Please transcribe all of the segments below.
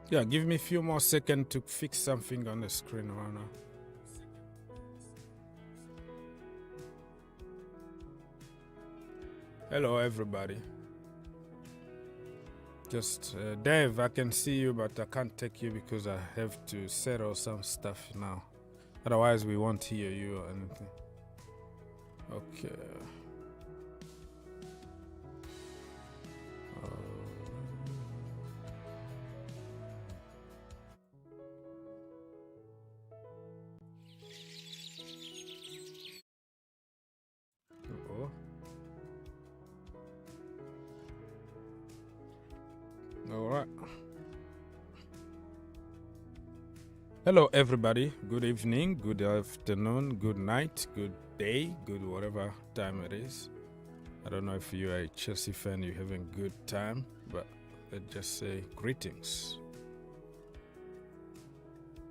Yeah, give me a few more seconds to fix something on the screen right now. Hello, everybody. Just Dave, I can see you, but I can't take you because I have to settle some stuff now. Otherwise, we won't hear you or anything. Okay. All right. Hello, everybody. Good evening, good afternoon, good night, good day, good whatever time it is. I don't know if you are a Chelsea fan, you're having a good time, but let's just say greetings.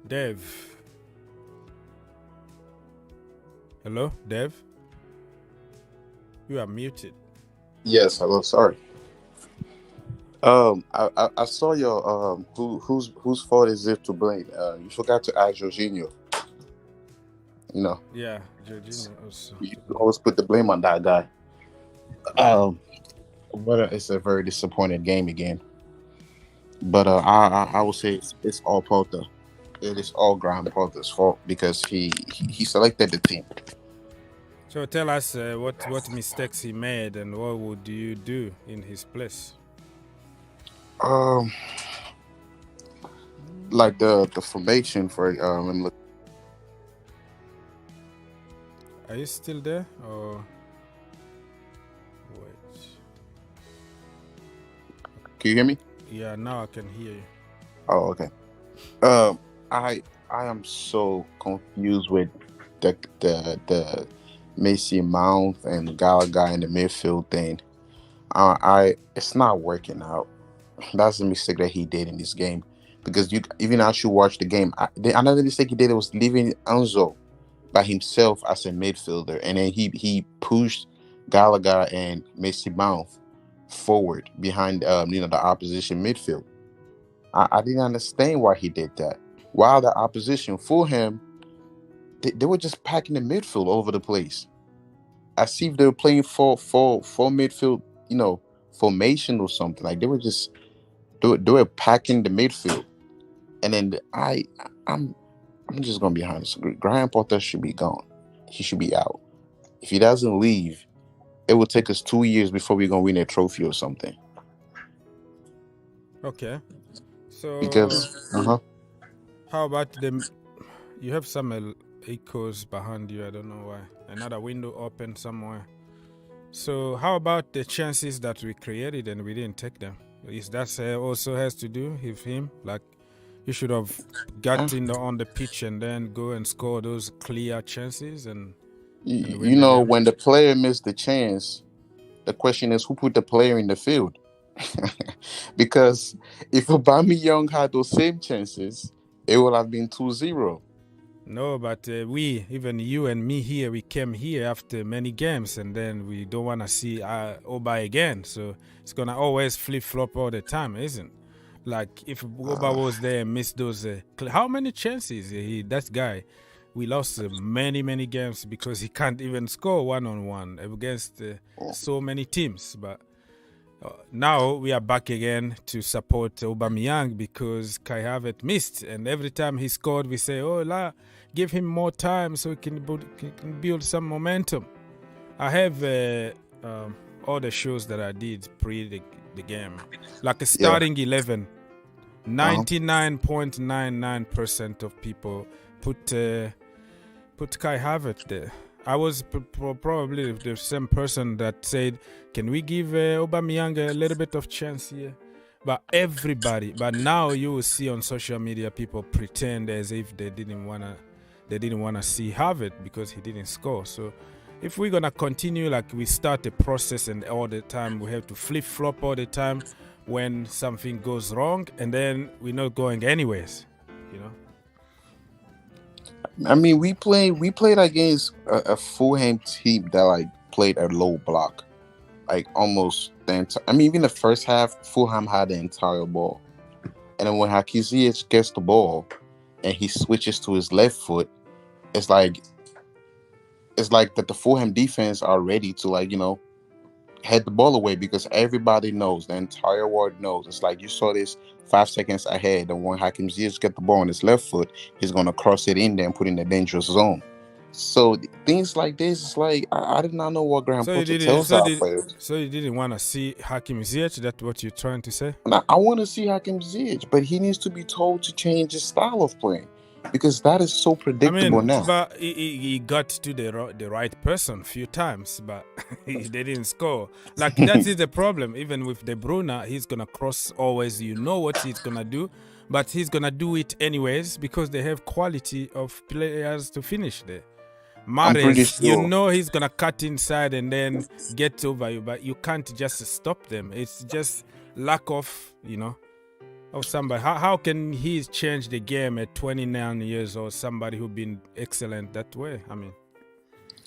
Dave. Hello, Dave? You are muted. Yes, hello. Sorry. I saw your whose fault is it to blame? You forgot to ask Jorginho. You know. Yeah, Jorginho also. You always put the blame on that guy. But it's a very disappointed game again. But I would say it's all Potter. It is all Graham Potter's fault because he selected the team. So tell us what mistakes he made and what would you do in his place? Like the formation for look. Are you still there or wait? Can you hear me? Yeah, now I can hear you. Oh, okay. I am so confused with the Mason Mount and Gallagher in the midfield thing. It's not working out. That's the mistake that he did in this game. Because even as you watch the game, another mistake he did was leaving Enzo by himself as a midfielder, and then he pushed Gallagher and Mason Mount forward behind the opposition midfield. I didn't understand why he did that. While the opposition Fulham, they were just packing the midfield all over the place. I see if they were playing for midfield, formation or something. Like they were just they were packing the midfield. And then I'm just gonna be honest. Graham Potter should be gone. He should be out. If he doesn't leave, it will take us 2 years before we're gonna win a trophy or something. Okay. So Because how about them? You have some echoes behind you. I don't know why. Another window open somewhere. So how about the chances that we created and we didn't take them? Is that also has to do with him? Like you should have got on the pitch and then go and score those clear chances and when the player missed the chance, the question is who put the player in the field? Because if Aubameyang had those same chances, it would have been 2-0. No, but even you and me here, we came here after many games, and then we don't want to see Oba again. So it's going to always flip-flop all the time, isn't it? Like, if Oba was there and missed those... how many chances? That guy, we lost many, many games because he can't even score one-on-one against so many teams. But now we are back again to support Aubameyang because Kai Havertz missed. And every time he scored, we say, give him more time so he can build some momentum. I have all the shows that I did pre the game. Like a starting 11, 99.99% of people put Kai Havertz there. I was probably the same person that said, can we give Aubameyang a little bit of chance here? But now you will see on social media people pretend as if they didn't want to see Havertz because he didn't score. So if we're going to continue like we start the process and all the time we have to flip-flop all the time when something goes wrong and then we're not going anyways, I mean, we played against a Fulham team that played a low block, almost the entire. I mean, even the first half, Fulham had the entire ball. And then when Hakim Ziyech gets the ball and he switches to his left foot, it's like that the Fulham defense are ready to head the ball away, because everybody knows, the entire world knows. It's like you saw this 5 seconds ahead, and when Hakim Ziyech get the ball on his left foot, he's gonna cross it in there and put in the dangerous zone. So things like this, it's like I did not know what Graham Potter tells our players. So you didn't want to see Hakim Ziyech? That's what you're trying to say? And I want to see Hakim Ziyech, but he needs to be told to change his style of playing, because that is so predictable now. But he got to the right person a few times, but they didn't score. Like, that is the problem. Even with De Bruyne, he's going to cross always. You know what he's going to do, but he's going to do it anyways because they have quality of players to finish there. Mahrez, sure. You know he's going to cut inside and then get over you, but you can't just stop them. It's just lack of, of somebody. How can he change the game at 29 years old, somebody who's been excellent that way?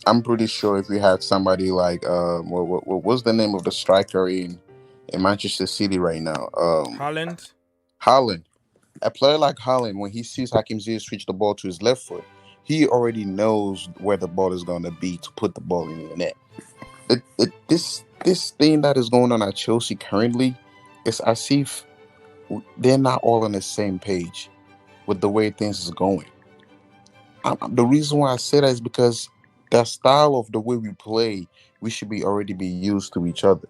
I'm pretty sure if we had somebody like, what's the name of the striker in Manchester City right now? Haaland. A player like Haaland, when he sees Hakim Ziyech switch the ball to his left foot, he already knows where the ball is going to be to put the ball in the net. This thing that is going on at Chelsea currently is as if they're not all on the same page with the way things is going. The reason why I say that is because the style of the way we play, we should already be used to each other.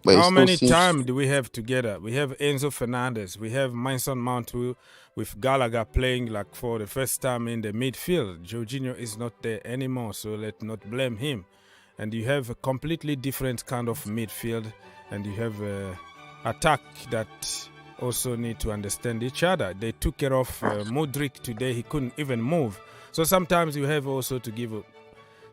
But how many times do we have together? We have Enzo Fernandez. We have Mason Mount with Gallagher playing like for the first time in the midfield. Jorginho is not there anymore, so let's not blame him. And you have a completely different kind of midfield, and you have attack that also need to understand each other. They took care of Mudryk today. He couldn't even move. So sometimes you have also to give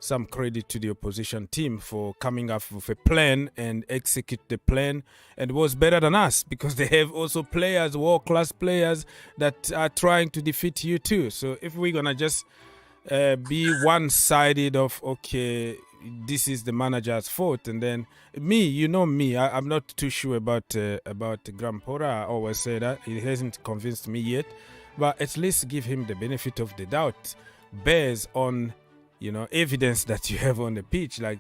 some credit to the opposition team for coming up with a plan and execute the plan, and was better than us because they have also players, world-class players that are trying to defeat you too. So if we're gonna just be one-sided of, okay, this is the manager's fault, and then me, I'm not too sure about Graham Potter. I always say that he hasn't convinced me yet, but at least give him the benefit of the doubt based on evidence that you have on the pitch. Like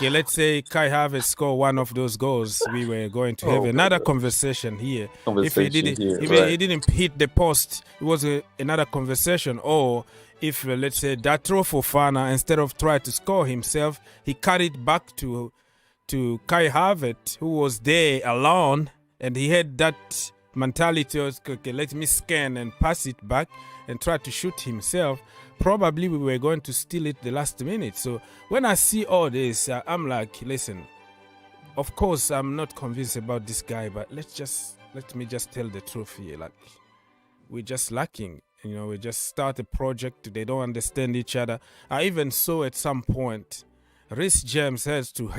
let's say Kai Havertz scored one of those goals, we were going to have another conversation here. If he didn't hit the post, it was another conversation. Or if let's say Datro Fofana, instead of trying to score himself, he carried back to Kai Havertz, who was there alone, and he had that mentality of, okay, let me scan and pass it back and try to shoot himself. Probably we were going to steal it the last minute. So when I see all this, I'm like, listen, of course I'm not convinced about this guy, but let me just tell the truth here. Like, we're just lacking. We just start a project. They don't understand each other. I even saw at some point, Reece James has to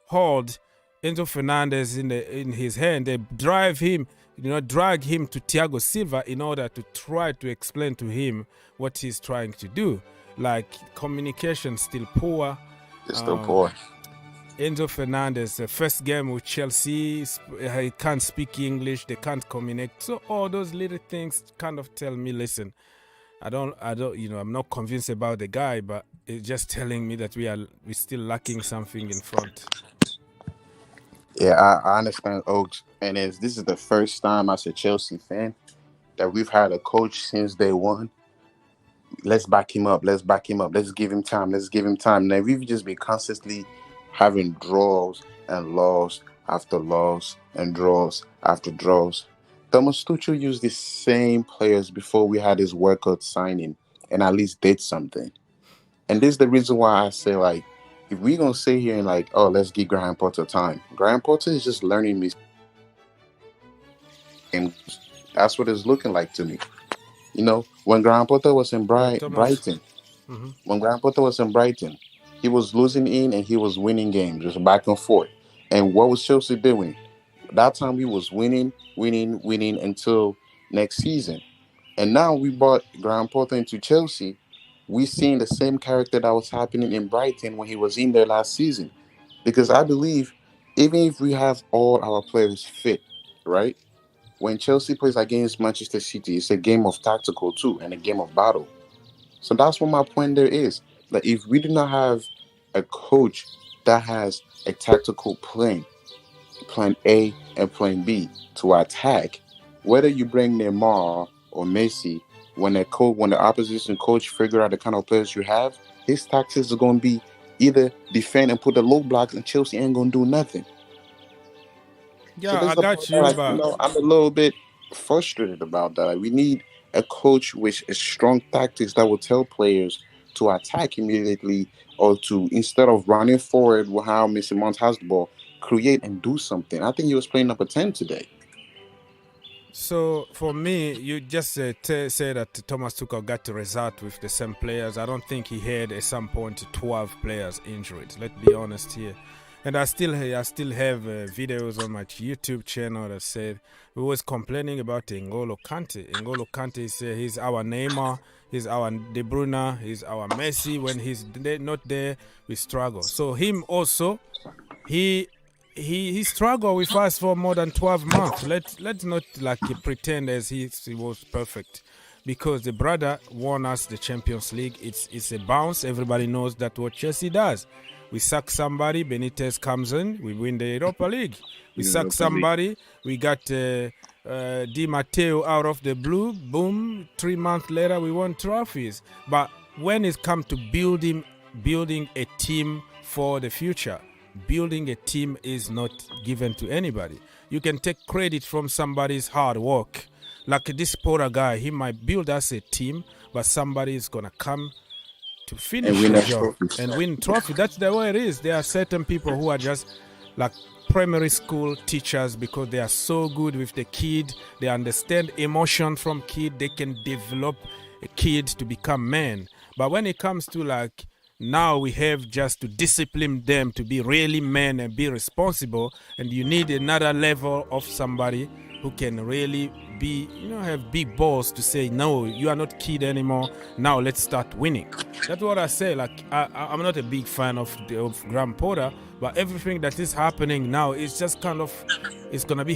hold Enzo Fernandez in his hand. They drag him to Thiago Silva in order to try to explain to him what he's trying to do. Like, communication still poor. It's still poor. Enzo Fernandez, the first game with Chelsea, he can't speak English, they can't communicate. So all those little things kind of tell me, listen, I'm not convinced about the guy, but it's just telling me that we're still lacking something in front. Yeah, I understand, Oaks. And this is the first time as a Chelsea fan that we've had a coach since day one. Let's back him up. Let's give him time. Now, we've just been constantly having draws and loss after loss and draws after draws. Thomas Tuchel used the same players before we had his workout signing and at least did something. And this is the reason why I say, like, if we're going to sit here and let's give Graham Potter time. Graham Potter is just learning me. And that's what it's looking like to me. When Graham Potter was in Brighton, when Graham Potter was in Brighton, he was losing in and he was winning games, just back and forth. And what was Chelsea doing? That time he was winning until next season. And now we brought Graham Potter into Chelsea. We seen the same character that was happening in Brighton when he was in there last season. Because I believe even if we have all our players fit, right? when Chelsea plays against Manchester City, it's a game of tactical too and a game of battle. So that's what my point there is. That if we do not have a coach that has a tactical plan A and plan B to attack, whether you bring Neymar or Messi, when the opposition coach figure out the kind of players you have, his tactics are going to be either defend and put the low blocks, and Chelsea ain't going to do nothing. Yeah, I got you. I'm a little bit frustrated about that. Like, we need a coach with a strong tactics that will tell players to attack immediately, or to, instead of running forward with how Messi Mount has the ball, create and do something. I think he was playing number 10 today. So for me, you just say that Thomas Tuchel got to result with the same players. I don't think he had at some point 12 players injured. Let's be honest here. And I still have videos on my YouTube channel that said we was complaining about N'Golo Kante. N'Golo Kante said he's our Neymar, he's our De Bruyne, he's our Messi. When he's not there, we struggle. So him also, he struggled with us for more than 12 months. Let's not like pretend as he was perfect, because the brother won us the Champions League. It's a bounce. Everybody knows that what Chelsea does. We sack somebody, Benitez comes in, we win the Europa League. We sack somebody, we got Di Matteo out of the blue, boom, 3 months later we won trophies. But when it comes to building a team for the future, building a team is not given to anybody. You can take credit from somebody's hard work. Like this Porter guy, he might build us a team, but somebody is going to come to finish the job and win trophy. That's the way it is. There are certain people who are just like primary school teachers because they are so good with the kid. They understand emotion from kid. They can develop a kid to become man. But when it comes to like, now we have just to discipline them to be really men and be responsible, and you need another level of somebody who can really be, have big balls to say, no, you are not kid anymore. Now let's start winning. That's what I say. Like, I'm not a big fan of Graham Potter, but everything that is happening now is just kind of, it's going to be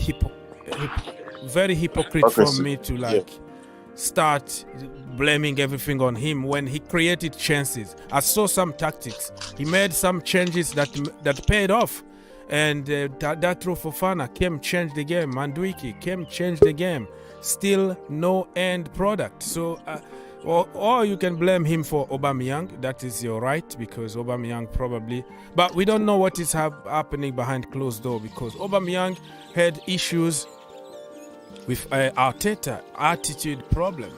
very hypocrite for me to start blaming everything on him when he created chances. I saw some tactics. He made some changes that paid off. And that throw Fofana came change the game. Mudryk came change the game. Still no end product. So, or you can blame him for Aubameyang. That is your right, because Aubameyang probably. But we don't know what is happening behind closed door, because Aubameyang had issues with Arteta, attitude problem.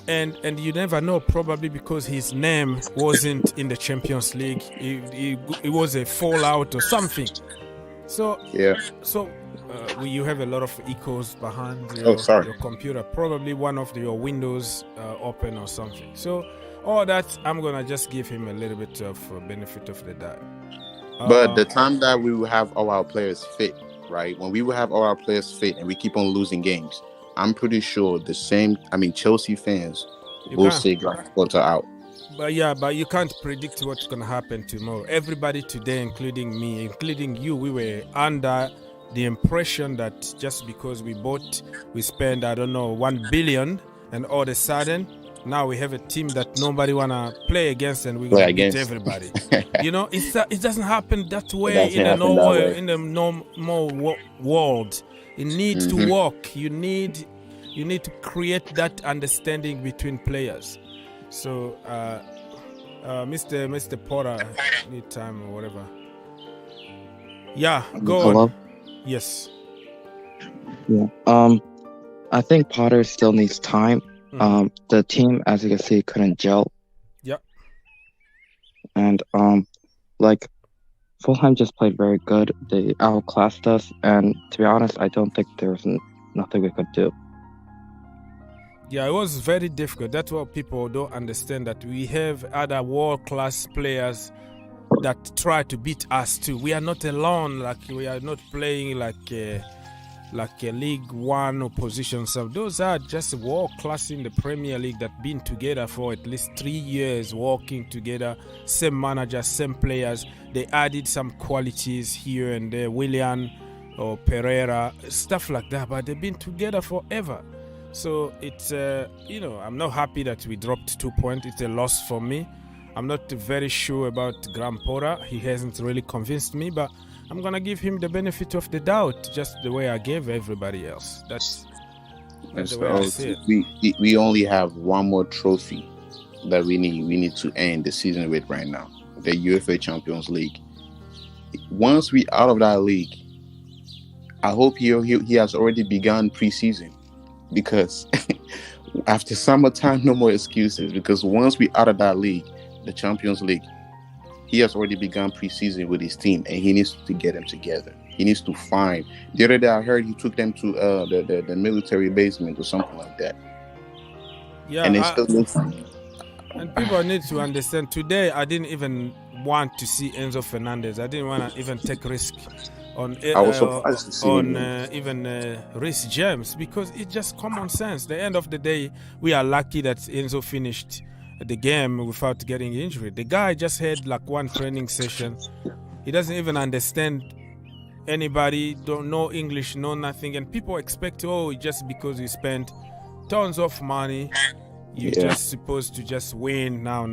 And you never know, probably because his name wasn't in the Champions League. It was a fallout or something. So yeah. So you have a lot of echoes behind your computer. Probably one of your windows open or something. So all that, I'm gonna just give him a little bit of benefit of the doubt. But the time that we will have all our players fit, right? When we will have all our players fit and we keep on losing games, I'm pretty sure Chelsea fans will say Graham Potter out. But you can't predict what's going to happen tomorrow. Everybody today, including me, including you, we were under the impression that just because we spent, 1 billion, and all of a sudden, now we have a team that nobody want to play against, and we're going to beat everybody. It doesn't happen that way in the normal world. It needs to work. You need to create that understanding between players. So, Mr. Potter, need time or whatever. Yeah, go Hello? on. Yes. Yeah. I think Potter still needs time. The team, as you can see, couldn't gel. Yep. And Fulham just played very good. They outclassed us, and to be honest, I don't think there was nothing we could do. Yeah, it was very difficult. That's what people don't understand, that we have other world-class players that try to beat us too. We are not alone. Like, we are not playing like a League One opposition. So those are just world-class in the Premier League that been together for at least 3 years, working together, same manager, same players. They added some qualities here and there. Willian, or Pereira, stuff like that. But they've been together forever. So it's, I'm not happy that we dropped 2 points. It's a loss for me. I'm not very sure about Graham Potter. He hasn't really convinced me, but I'm going to give him the benefit of the doubt, just the way I gave everybody else. That's the way I see it. We only have one more trophy that we need to end the season with right now, the UEFA Champions League. Once we out of that league, I hope he has already begun preseason, because after summertime, no more excuses, because once we out of that league, the Champions League, he has already begun preseason with his team, and he needs to get them together. He needs to find. The other day I heard he took them to the military basement or something like that. Yeah, and they still and people need to understand. Today, I didn't even want to see Enzo Fernandez. I didn't want to even take risk on I was surprised to see Reece James, because it's just common sense. At the end of the day, we are lucky that Enzo finished the game without getting injured. The guy just had like one training session. He doesn't even understand anybody, don't know English, know nothing, and people expect, just because you spend tons of money, you're just supposed to just win now.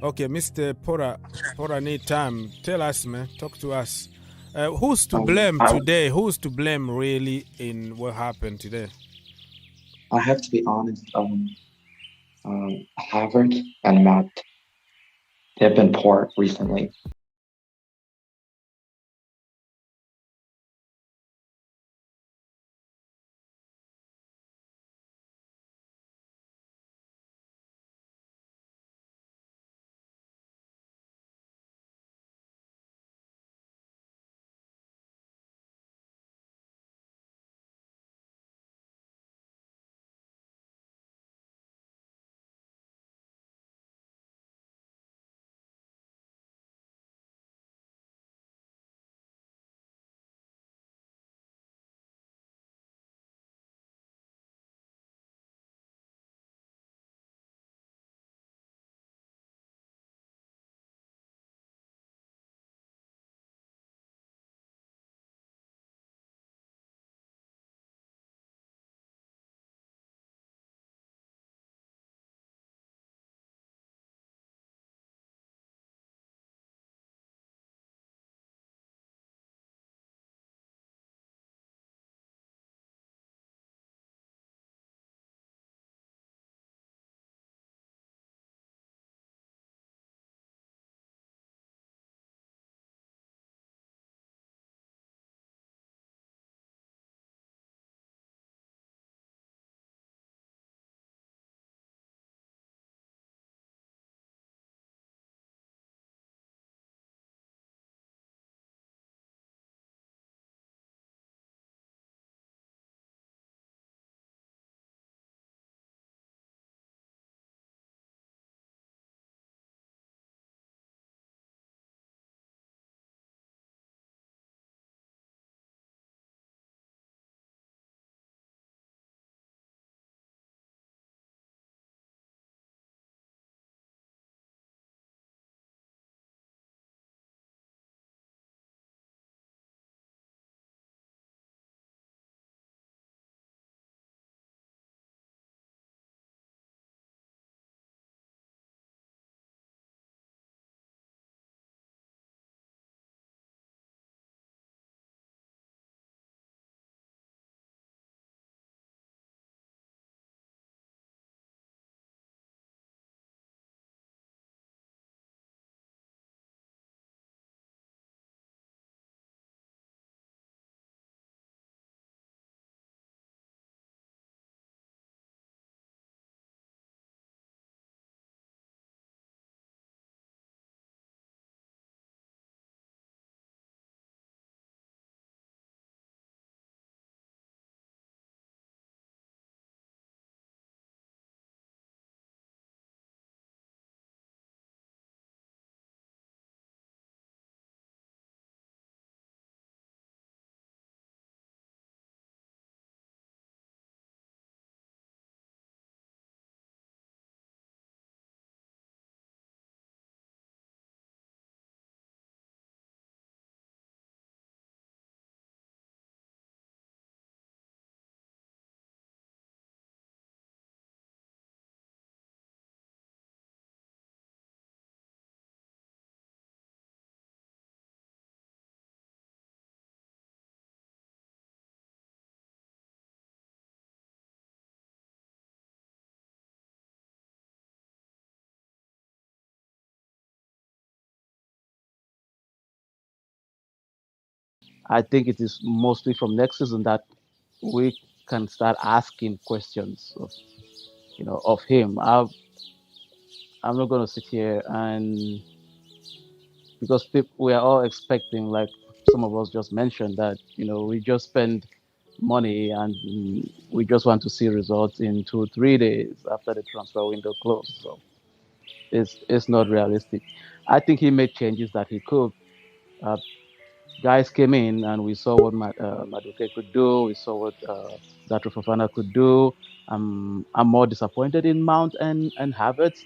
Okay, Mr. Porter need time. Tell us, man. Talk to us. Who's to blame today? Who's to blame really in what happened today? I have to be honest. Havertz and Matt, they've been poor recently. I think it is mostly from next season that we can start asking questions of him. I'm not going to sit here and because we are all expecting, like some of us just mentioned, that we just spend money and we just want to see results in 2-3 days after the transfer window closed. So it's not realistic. I think he made changes that he could. Guys came in and we saw what Mudryk could do. We saw what Datro Fofana could do. I'm more disappointed in Mount and Havertz.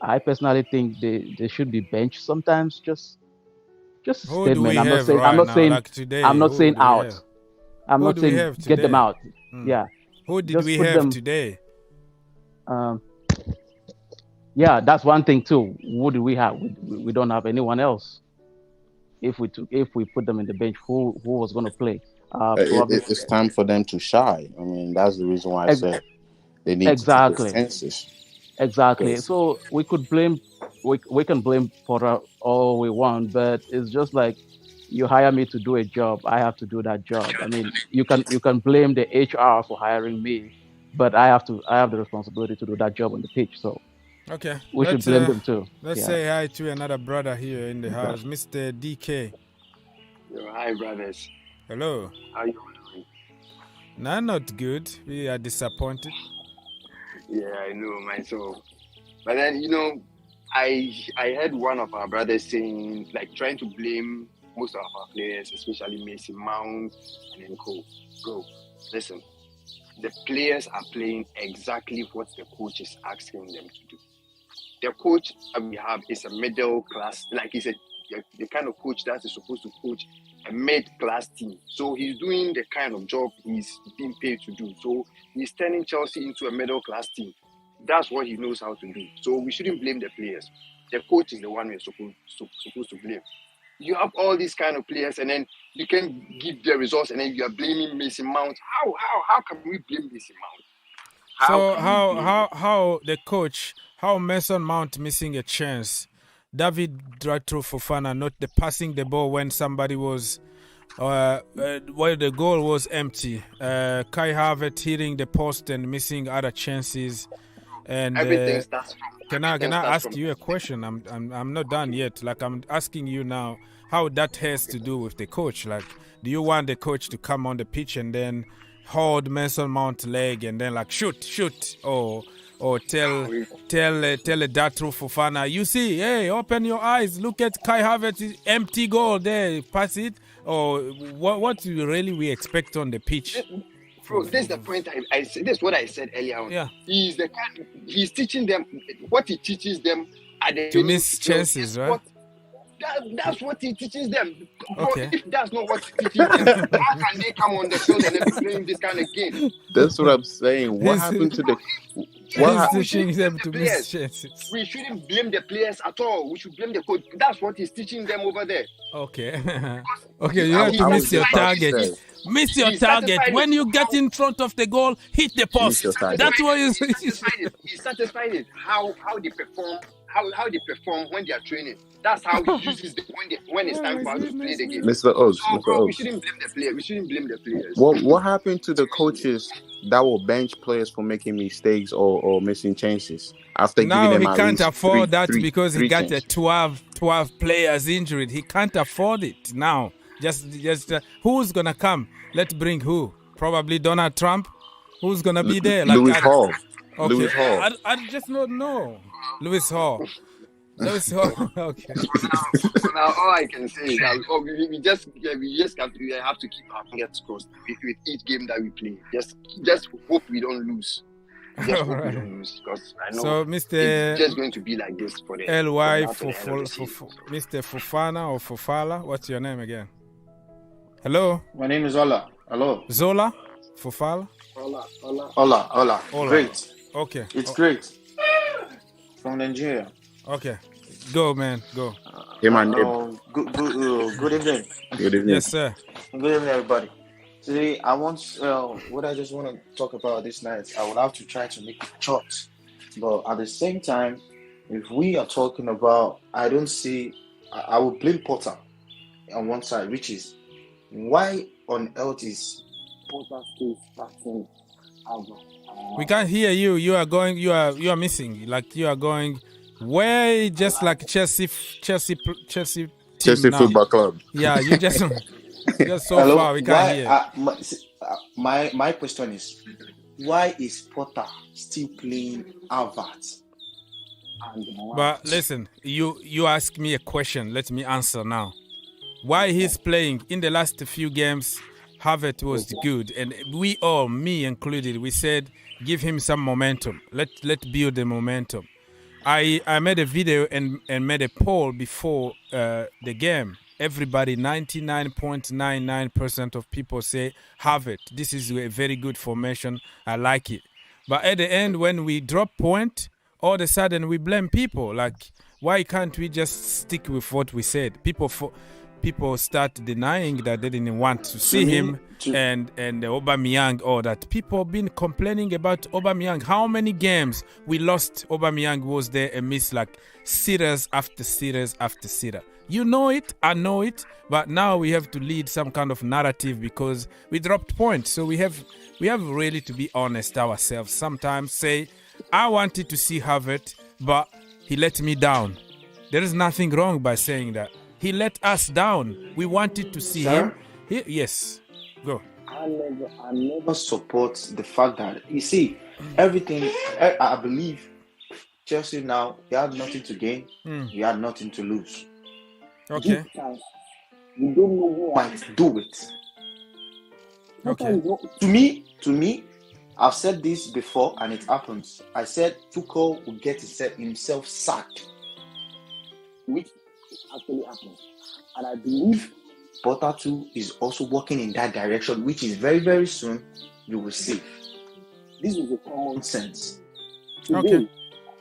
I personally think they should be benched sometimes. Just Who statement. do we I'm not have saying right I'm not now? saying Like today, I'm not who saying do we out. have? I'm Who not do we saying have get them today? out. Hmm. Yeah. Who did Just we put have them- today? Yeah, that's one thing too. Who do we have? We don't have anyone else. If we put them in the bench, who was going to play? Probably It's time for them to shy. I mean, that's the reason why I said they need Exactly. to take the census. Exactly. Yes. So we can blame Potter all we want, but it's just like you hire me to do a job, I have to do that job. I mean, you can blame the HR for hiring me, but I have the responsibility to do that job on the pitch. So Okay. we should blame them too. Let's say hi to another brother here in the house, Mr. DK. Yo, hi, brothers. Hello. How you doing? Nah, not good. We are disappointed. Yeah, I know myself. But then, I heard one of our brothers saying, like, trying to blame most of our players, especially Mason Mount and then Co. Bro, listen, the players are playing exactly what the coach is asking them to do. The coach that we have is a middle class, like he said, the kind of coach that is supposed to coach a mid-class team. So he's doing the kind of job he's being paid to do. So he's turning Chelsea into a middle-class team. That's what he knows how to do. So we shouldn't blame the players. The coach is the one we're supposed to blame. You have all these kind of players, and then you can give the results, and then you are blaming Mason Mount. How can we blame Mason Mount? How the coach, how Mason Mount missing a chance, David Datro Fofana not passing the ball when somebody was where the goal was empty, Kai Havertz hitting the post and missing other chances, and everything starts from. Can I ask you a question? I'm not done yet. Like, I'm asking you now, how that has to do with the coach. Like, do you want the coach to come on the pitch and then hold Mason Mount's leg and then like shoot, or tell Datro Fofana, you see, hey, open your eyes, look at Kai Havertz's empty goal there, pass it, or what we expect on the pitch? Bro, this is the point I said. This is what I said earlier on. Yeah. He's teaching them what he teaches them at the to miss chances, right? That's what he teaches them. Okay. But if that's not what he teaches them, how can they come on the field and then be playing this kind of game? That's what I'm saying. What happened to the? He's teaching them to miss chances. We shouldn't blame the players at all. We should blame the coach. That's what he's teaching them over there. Okay. Okay, you have to miss your target. Miss your target. When you get in front of the goal, hit the post. That's what you say. He's satisfied it. How they perform. How they perform when they are training. That's how he uses them when it's time for us to play the game. Mr. Oaks, we shouldn't blame the players. We shouldn't blame the players. What happened to the coaches that will bench players for making mistakes or missing chances after now giving them he at can't least afford that three because he got chances? a 12 players injured. He can't afford it now. Just who's gonna come? Let's bring who? Probably Donald Trump. Who's gonna be there? Like Lewis Hall. Okay. Lewis Hall. I just don't know. Lewis Hall. Lewis Hall. Okay. Now all I can say is that we just have to keep our fingers crossed with each game that we play. Just hope we don't lose. Just hope we don't lose, because I know so, Mr. it's just going to be like this for the LY Mr. Fofana or Fofala. What's your name again? Hello. My name is Ola. Hello. Zola Fofala. Ola. Great. Okay. It's great. From Nigeria. Okay. Go, man. Go. Hey, man. Good evening. Good evening. Yes, sir. Good evening, everybody. Today, what I just want to talk about this night, I will have to try to make it short. But at the same time, if we are talking about, I will blame Potter on one side, which is Why on earth is Potter still starting Albert? We can't hear you. You are missing. Like you are going way just like Chelsea team Chelsea now. Football Club. Yeah, you just so Hello? far we can't hear. My question is, why is Potter still playing Albert? But listen, you ask me a question. Let me answer now. Why he's playing in the last few games? Havertz was good, and we all, me included, we said give him some momentum. Let build the momentum. I made a video and made a poll before the game. Everybody, 99.99% of people say Havertz. This is a very good formation. I like it. But at the end, when we drop point, all of a sudden we blame people. Like, why can't we just stick with what we said? People start denying that they didn't want to see him and Aubameyang, or that people have been complaining about Aubameyang. How many games we lost? Aubameyang was there and missed like sitters after sitters after sitter. You know it, I know it, but now we have to lead some kind of narrative because we dropped points. So we have really to be honest ourselves. Sometimes say, I wanted to see Havertz, but he let me down. There is nothing wrong by saying that. He let us down. We wanted to see him. Yes, go. I never support the fact that, you see, everything, I believe Chelsea now, they had nothing to gain. We had nothing to lose. Okay. We don't know who might do it. Okay. To me, I've said this before and it happens. I said Tuchel will get himself sacked, which actually happened. And I believe Potter too is also working in that direction, which is very, very soon you will see. This is a common sense. Today, okay.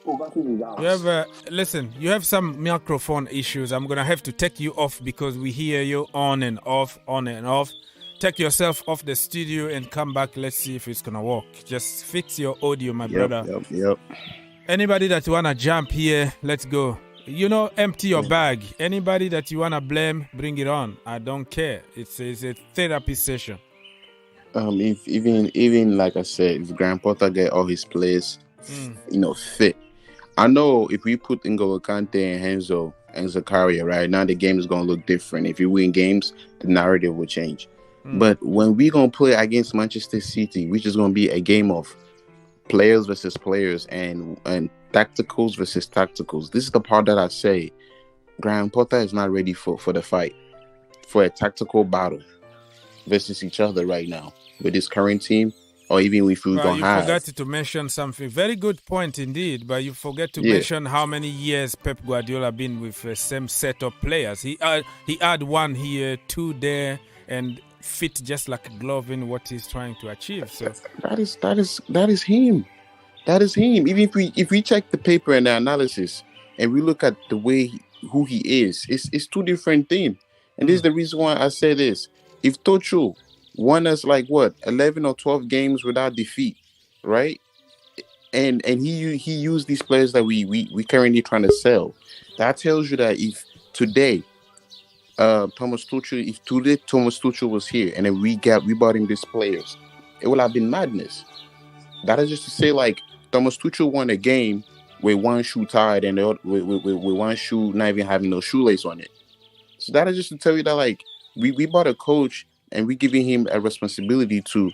You have listen. You have some microphone issues. I'm gonna have to take you off because we hear you on and off, on and off. Take yourself off the studio and come back. Let's see if it's gonna work. Just fix your audio, my brother. Yep. Anybody that wanna jump here, let's go. Empty your bag. Anybody that you wanna blame, bring it on. I don't care. It's a therapy session. If even like I said, if Graham Potter get all his players, fit. I know if we put N'Golo Kante and Enzo Zakaria right now, the game is gonna look different. If you win games, the narrative will change. But when we gonna play against Manchester City, which is gonna be a game of players versus players and tacticals versus tacticals, this is the part that I say Graham Potter is not ready for the fight, for a tactical battle versus each other right now with his current team, or even if we don't have. You forgot to mention something. Very good point indeed, but you forget to mention how many years Pep Guardiola been with the same set of players. He had one here, two there, and fit just like a glove in what he's trying to achieve. So that is him. That is him. Even if we check the paper and the analysis and we look at the way who he is, it's two different things. And this is the reason why I say this. If Tuchel won us 11 or 12 games without defeat, right? And he used these players that we currently trying to sell. That tells you that if today Thomas Tuchel was here and then we bought him these players, it would have been madness. That is just to say, Thomas Tuchel won a game with one shoe tied and with one shoe not even having no shoelace on it. So that is just to tell you that we bought a coach and we giving him a responsibility to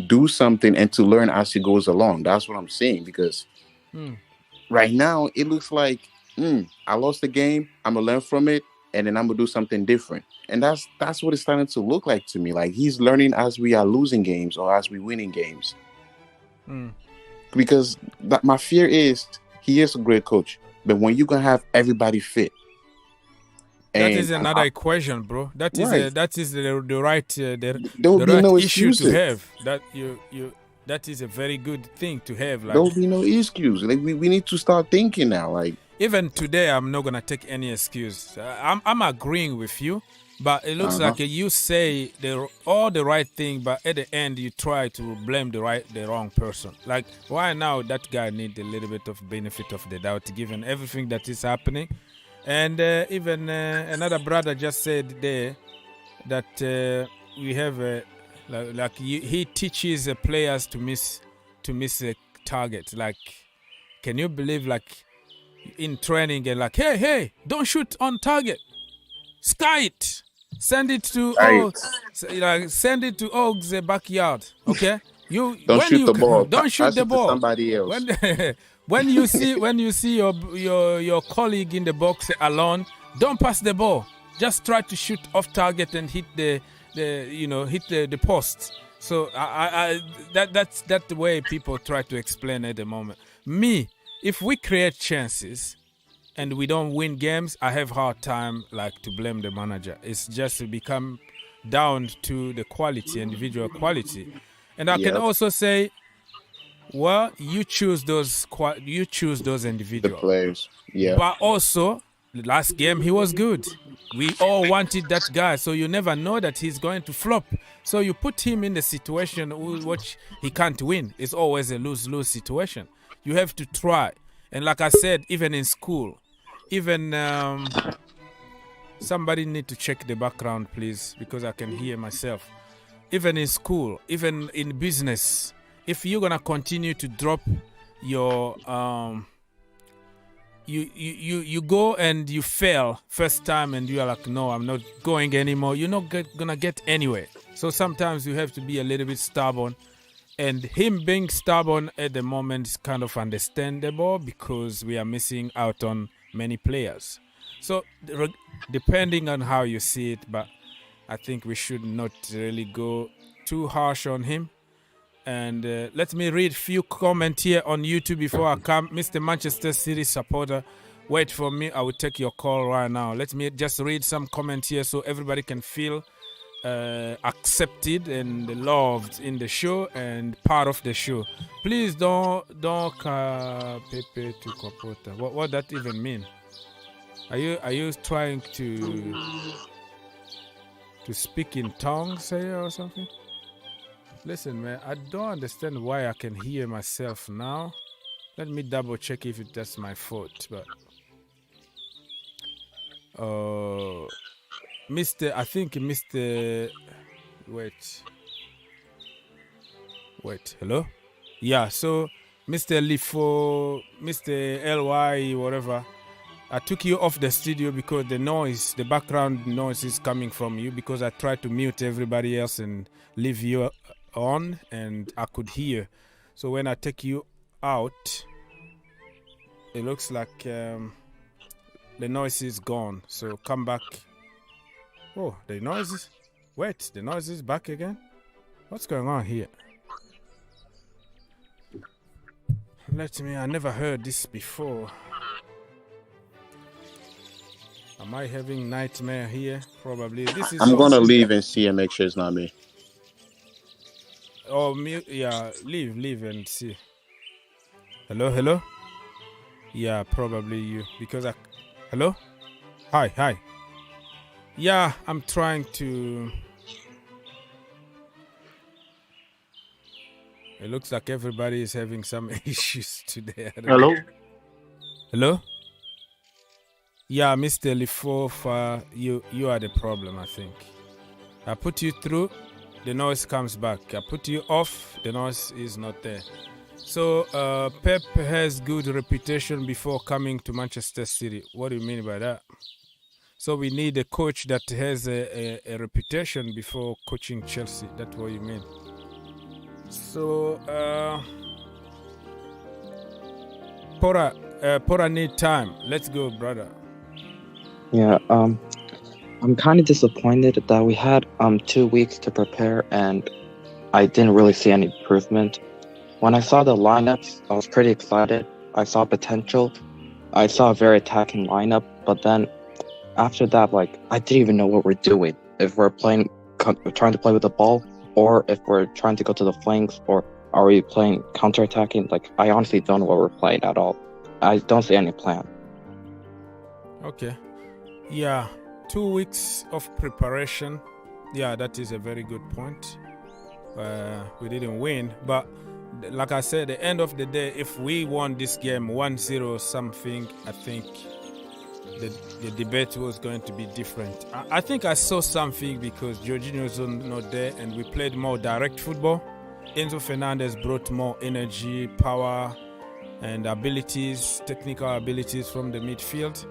do something and to learn as he goes along. That's what I'm saying, because right now it looks like I lost the game, I'm gonna learn from it, and then I'm gonna do something different. And that's what it's starting to look like to me. Like he's learning as we are losing games or as we winning games. Because my fear is he is a great coach, but when you're gonna have everybody fit, that is another equation, bro. That is the right issue to have. That is a very good thing to have. There will be no excuse. We need to start thinking now. Even today, I'm not gonna take any excuse. I'm agreeing with you, but it looks like you say all the right thing, but at the end you try to blame the wrong person. Like, why now that guy need a little bit of benefit of the doubt given everything that is happening, and even another brother just said there, that we have he teaches players to miss a target. Like, can you believe, like, in training and like, hey, don't shoot on target, sky it, send it to send it to Og's backyard. Okay, don't shoot the ball. Don't shoot the ball. Somebody else. When you see your colleague in the box alone, don't pass the ball. Just try to shoot off target and hit the post. So that's the way people try to explain at the moment. Me, if we create chances and we don't win games, I have hard time like to blame the manager. It's just become down to the quality, individual quality. And I can also say, well, you choose those individuals, the players. Yeah. But also, the last game he was good. We all wanted that guy, so you never know that he's going to flop. So you put him in the situation which he can't win. It's always a lose-lose situation. You have to try. And like I said, even in school, even somebody need to check the background, please, because I can hear myself. Even in school, even in business, if you're gonna continue to drop your you go and you fail first time and you are like, no, I'm not going anymore, you're not gonna get anywhere. So sometimes you have to be a little bit stubborn, and him being stubborn at the moment is kind of understandable because we are missing out on many players. So depending on how you see it, but I think we should not really go too harsh on him. And let me read a few comments here on YouTube before I come. Mr. Manchester City supporter, wait for me. I will take your call right now. Let me just read some comments here so everybody can feel accepted and loved in the show and part of the show. Please don't Pepe to Kapota. What that even mean? Are you trying to speak in tongues here or something? Listen, man, I don't understand why I can hear myself now. Let me double check if that's my fault. But I think Mr. Wait, hello? Yeah, so Mr. Lifo, Mr. LY, whatever, I took you off the studio because the background noise is coming from you, because I tried to mute everybody else and leave you on and I could hear. So when I take you out, it looks like the noise is gone. So come back. Oh, the noise is back again? What's going on here? I never heard this before. Am I having nightmare here? Probably. I'm gonna leave and see and make sure it's not me. Oh, yeah, leave and see. Hello? Yeah, probably you, because hello? Hi. Yeah, I'm trying to... It looks like everybody is having some issues today. Hello? Yeah, Mr. Lifofa, you are the problem, I think. I put you through, the noise comes back. I put you off, the noise is not there. So Pep has good reputation before coming to Manchester City. What do you mean by that? So we need a coach that has a reputation before coaching Chelsea. That's what you mean. So Pora need time. Let's go, brother. Yeah, I'm kind of disappointed that we had 2 weeks to prepare and I didn't really see any improvement. When I saw the lineups, I was pretty excited. I saw potential. I saw a very attacking lineup, but then after that, I didn't even know what we're doing. If we're trying to play with the ball, or if we're trying to go to the flanks, or are we playing counter-attacking? I honestly don't know what we're playing at all. I don't see any plan. Okay. Yeah, 2 weeks of preparation. Yeah, that is a very good point. We didn't win, but like I said, at the end of the day, if we won this game 1-0 something, I think the debate was going to be different. I think I saw something because Jorginho was not there and we played more direct football. Enzo Fernandez brought more energy, power, and abilities, technical abilities from the midfield.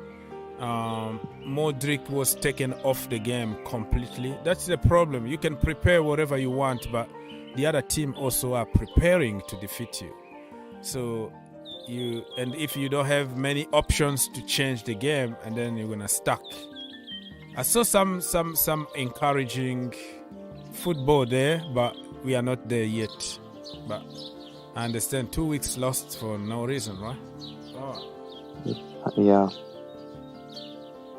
Mudryk was taken off the game completely. That's the problem. You can prepare whatever you want, but the other team also are preparing to defeat you. So if you don't have many options to change the game, and then you're gonna stuck. I saw some encouraging football there, but we are not there yet. But I understand 2 weeks lost for no reason, right? Oh. Yeah.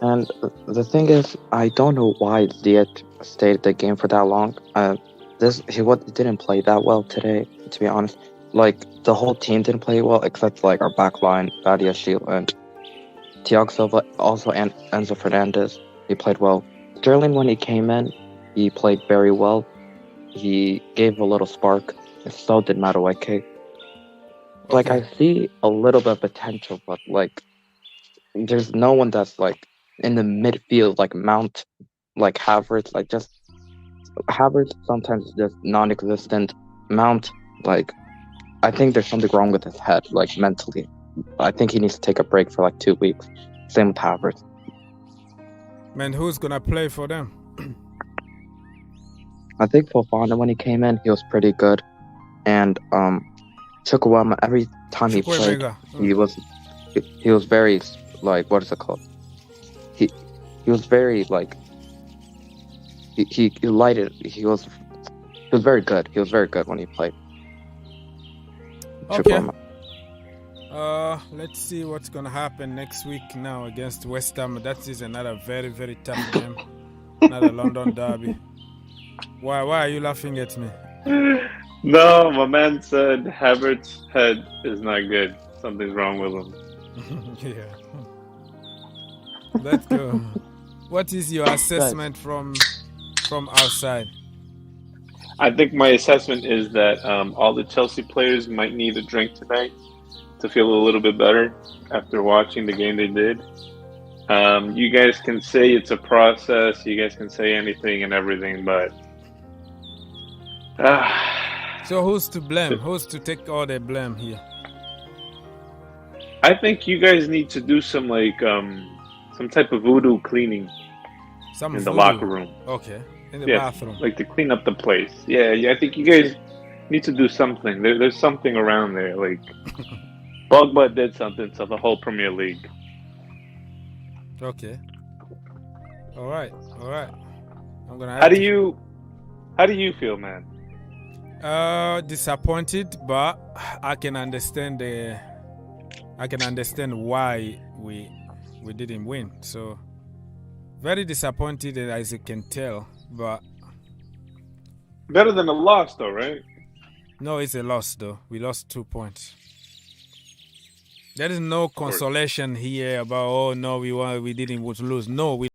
And the thing is, I don't know why Dyche stayed at the game for that long. He didn't play that well today, to be honest. Like, the whole team didn't play well, except, like, our backline, Badia Shield, and Thiago Silva, also and Enzo Fernandez. He played well. Sterling, when he came in, he played very well. He gave a little spark. So did Madueke. Like, I see a little bit of potential, but, like, there's no one that's, like, in the midfield, like Mount, like Havertz, like just Havertz sometimes is just non-existent. Mount, like, I think there's something wrong with his head, like mentally. I think he needs to take a break for like 2 weeks. Same with Havertz. Man, who's gonna play for them? I think Fofana, when he came in, he was pretty good, and Chukwuemeka, every time he played, he was very, like, what is it called? He was very, like, he lighted. He was very good. He was very good when he played. Okay. Let's see what's gonna happen next week now against West Ham. That is another very, very tough game. Another London derby. Why are you laughing at me? No, my man said Havertz's head is not good. Something's wrong with him. Yeah. Let's go. What is your assessment from outside? I think my assessment is that all the Chelsea players might need a drink tonight to feel a little bit better after watching the game they did. You guys can say it's a process. You guys can say anything and everything, but... So who's to blame? Who's to take all the blame here? I think you guys need to do some type of voodoo cleaning in the locker room. Okay, in the bathroom. Like to clean up the place. Yeah. I think you guys need to do something. There's something around there. Like Pogba did something to the whole Premier League. Okay. All right. I'm gonna. How do you feel, man? Disappointed, but I can understand why we didn't win. So very disappointed, as you can tell, but better than a loss, though, right? No, it's a loss, though. We lost 2 points. There is no consolation here about we didn't lose. No, we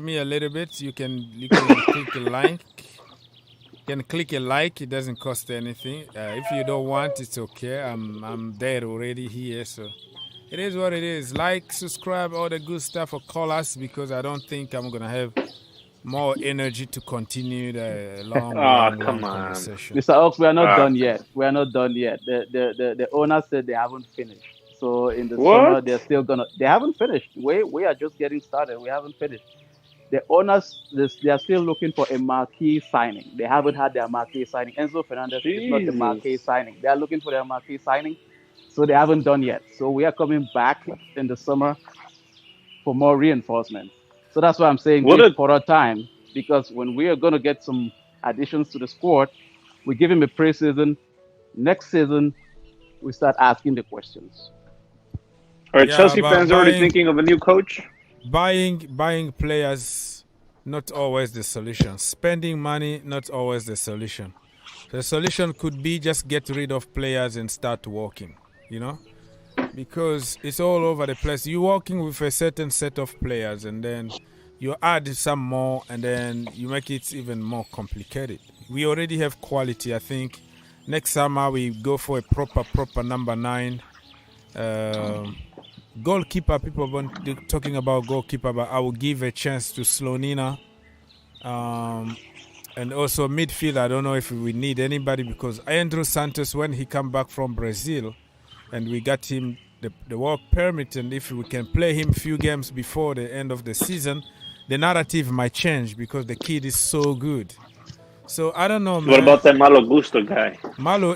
me a little bit, you can click a like. You can click a like. It doesn't cost anything. If you don't want, it's okay. I'm there already here, so it is what it is. Like, subscribe, all the good stuff, or call us because I don't think I'm gonna have more energy to continue the long conversation. Mr. Oaks, we are not done yet. We are not done yet. The owner said they haven't finished. So in the summer, they're still gonna. They haven't finished. We are just getting started. We haven't finished. The owners, they are still looking for a marquee signing. They haven't had their marquee signing. Enzo Fernandez is not the marquee signing. They are looking for their marquee signing, so they haven't done yet. So we are coming back in the summer for more reinforcements. So that's why I'm saying give for our time, because when we are going to get some additions to the squad, we give him a preseason. Next season, we start asking the questions. Are Chelsea fans already thinking of a new coach? Buying players, not always the solution. Spending money, not always the solution. The solution could be just get rid of players and start working, you know? Because it's all over the place. You're working with a certain set of players and then you add some more and then you make it even more complicated. We already have quality. I think next summer we go for a proper number 9. Goalkeeper, people want talking about goalkeeper, but I will give a chance to Slonina. And also midfield, I don't know if we need anybody because Andrew Santos, when he come back from Brazil and we got him the work permit, and if we can play him few games before the end of the season, the narrative might change because the kid is so good. So I don't know, man. What about that Malo Gusto guy? Malo,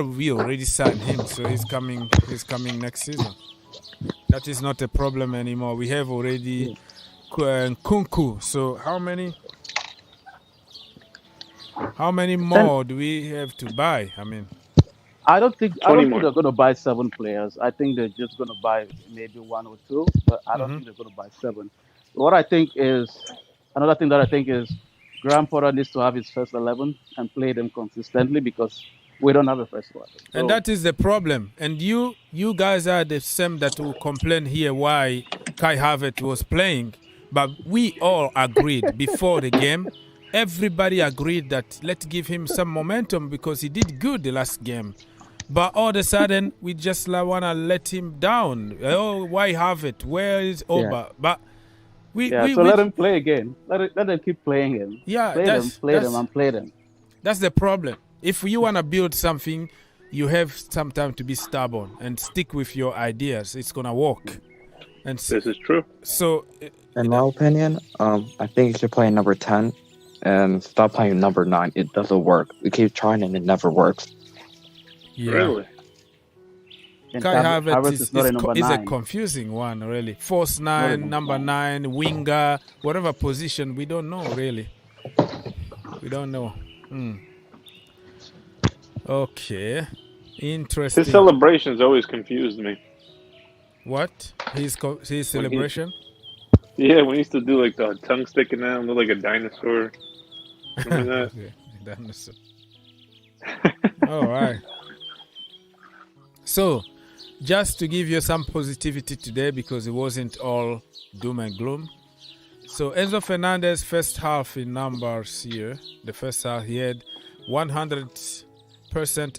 we already signed him, so he's coming next season. That is not a problem anymore. We have already Kunku. So how many more do we have to buy? I mean, I don't think they're going to buy 7 players. I think they're just going to buy maybe 1 or 2, but I don't think they're going to buy 7. Another thing that I think is Graham Potter needs to have his first 11 and play them consistently because we don't have a first 11. So, and that is the problem. And you guys are the same that will complain here why Kai Havertz was playing. But we all agreed before the game. Everybody agreed that let's give him some momentum because he did good the last game. But all of a sudden, we just want to let him down. Oh, why Havertz? Where is Oba? But let him play again. Let them keep playing him. Yeah, play them. That's the problem. If you want to build something, you have some time to be stubborn and stick with your ideas. It's going to work. And this is true. So, in my opinion, I think you should play number 10 and stop playing number 9. It doesn't work. We keep trying and it never works. Yeah. Really? Kai Havertz is a confusing one, really. False 9, number 9, winger, whatever position, we don't know, really. We don't know. Okay. Interesting. His celebrations always confused me. What? His celebration? Yeah, when he used to do like the tongue sticking out, look like a dinosaur. Remember that? Yeah, dinosaur. All right. So, just to give you some positivity today because it wasn't all doom and gloom. So, Enzo Fernandez, first half in numbers here. The first half, he had 100%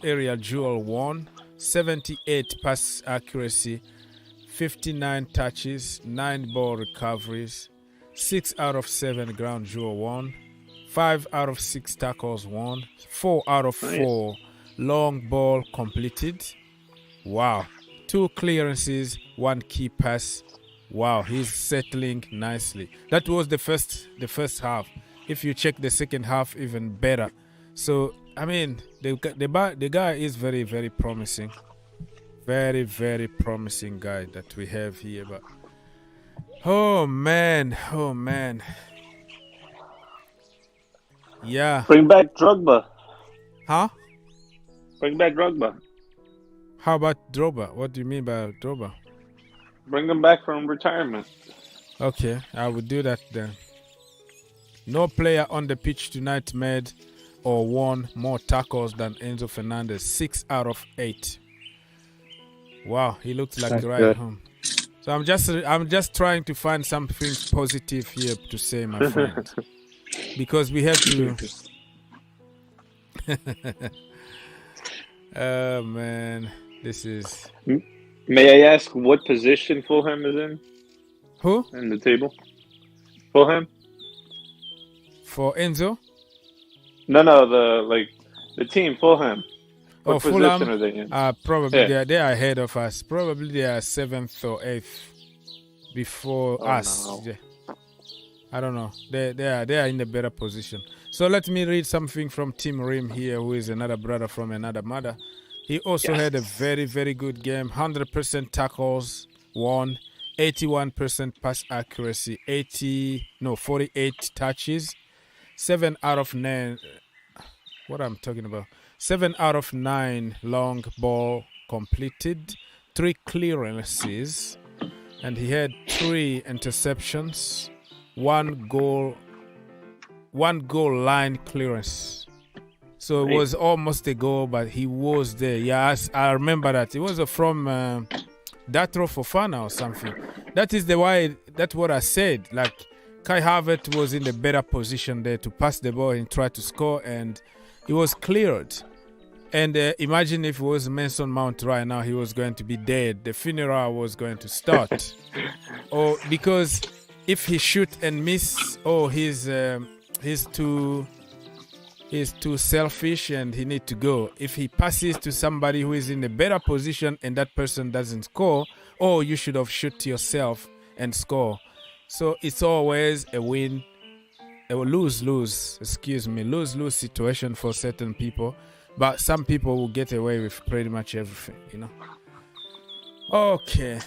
aerial duel won, 78 pass accuracy, 59 touches, 9 ball recoveries, 6 out of 7 ground duel won, 5 out of 6 tackles won, 4 out of 4 long ball completed. Wow. 2 clearances, 1 key pass. Wow, he's settling nicely. That was the first half. If you check the second half, even better. So, I mean, the guy is very, very promising. Very, very promising guy that we have here. But oh man. Yeah. Bring back Drogba. Huh? Bring back Drogba. How about Drogba? What do you mean by Drogba? Bring him back from retirement. Okay, I will do that then. No player on the pitch tonight made or won more tackles than Enzo Fernandez. 6 out of 8. Wow, he looks like right home. So I'm just trying to find something positive here to say, my friend, because we have to. Oh man, this is. May I ask what position Fulham is in? Who? In the table? Fulham? For Enzo? No, the team, Fulham. What position Fulham are they in? Probably they are ahead of us. Probably they are 7th or 8th before us. No. Yeah. I don't know. They are in a better position. So let me read something from Tim Rim here, who is another brother from another mother. He also had a very, very good game. 100% tackles, won. 81% pass accuracy. 48 touches. 7 out of 9. What I'm talking about? 7 out of 9 long ball completed. 3 clearances. And he had 3 interceptions. 1 goal line clearance. So it was almost a goal, but he was there. Yes, I remember that. It was from Datro Fofana or something. That's what I said. Like, Kai Havertz was in the better position there to pass the ball and try to score, and he was cleared. And imagine if it was Mason Mount right now, he was going to be dead. The funeral was going to start. Or because if he shoot and miss, he's too selfish and he need to go. If he passes to somebody who is in a better position and that person doesn't score, you should have shoot yourself and score. So it's always a lose-lose situation for certain people. But some people will get away with pretty much everything, you know. Okay.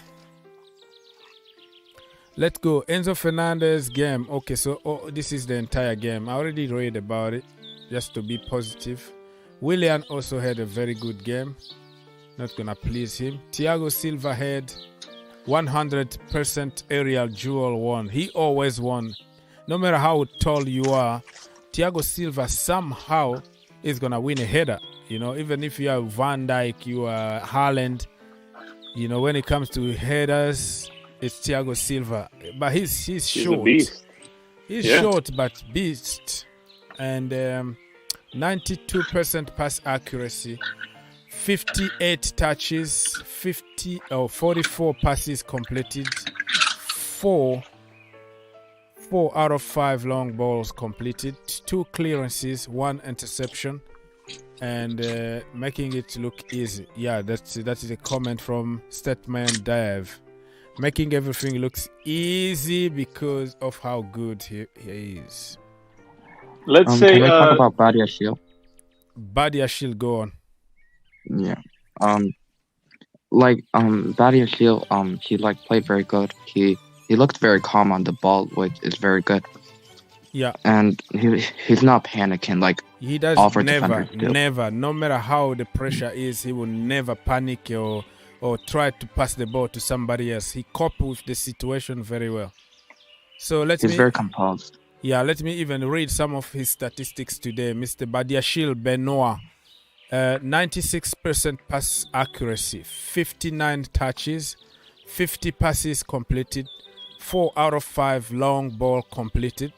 Let's go. Enzo Fernandez game. Okay, so this is the entire game. I already read about it, just to be positive. Willian also had a very good game. Not gonna please him. Thiago Silva had 100% aerial duel won. He always won. No matter how tall you are, Thiago Silva somehow is gonna win a header. You know, even if you are Van Dijk, you are Haaland. You know, when it comes to headers, it's Thiago Silva. But he's short. A beast. He's short but beast. And 92% pass accuracy, 58 touches, 44 passes completed, 4 out of 5 long balls completed, 2 clearances, 1 interception, and making it look easy. Yeah, that is a comment from Statman Dave. Making everything looks easy because of how good he is. Let's say. Can we talk about Badiashile? Badiashile, go on. Yeah. Badiashile, he played very good. He looked very calm on the ball, which is very good. Yeah. And he's not panicking like he does. Never. No matter how the pressure is, he will never panic or try to pass the ball to somebody else. He coped with the situation very well. So he's very composed. Yeah, let me even read some of his statistics today. Mr. Badiashile Benoit, 96% pass accuracy, 59 touches, 50 passes completed, 4 out of 5 long ball completed,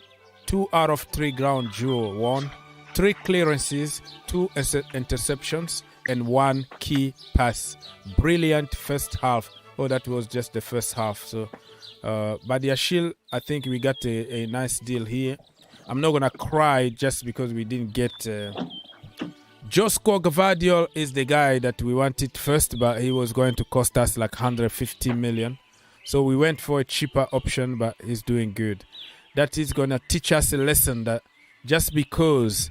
2 out of 3 ground duel won, 3 clearances, 2 interceptions, and 1 key pass. Brilliant first half. That was just the first half. So Badiashile, I think we got a nice deal here. I'm not gonna cry just because we didn't get Josko Gvardiol is the guy that we wanted first, but he was going to cost us like 150 million. So we went for a cheaper option, but he's doing good. That is gonna teach us a lesson that just because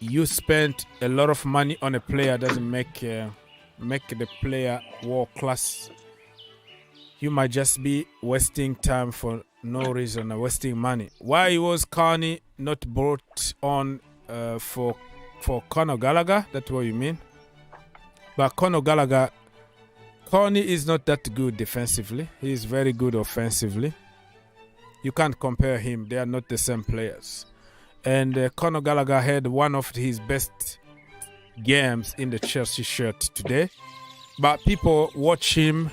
you spent a lot of money on a player doesn't make the player world class. You might just be wasting time for no reason or wasting money. Why was Carney not brought on for Conor Gallagher? That's what you mean. But Conor Gallagher, Carney is not that good defensively. He is very good offensively. You can't compare him. They are not the same players. And Conor Gallagher had one of his best games in the Chelsea shirt today. But people watch him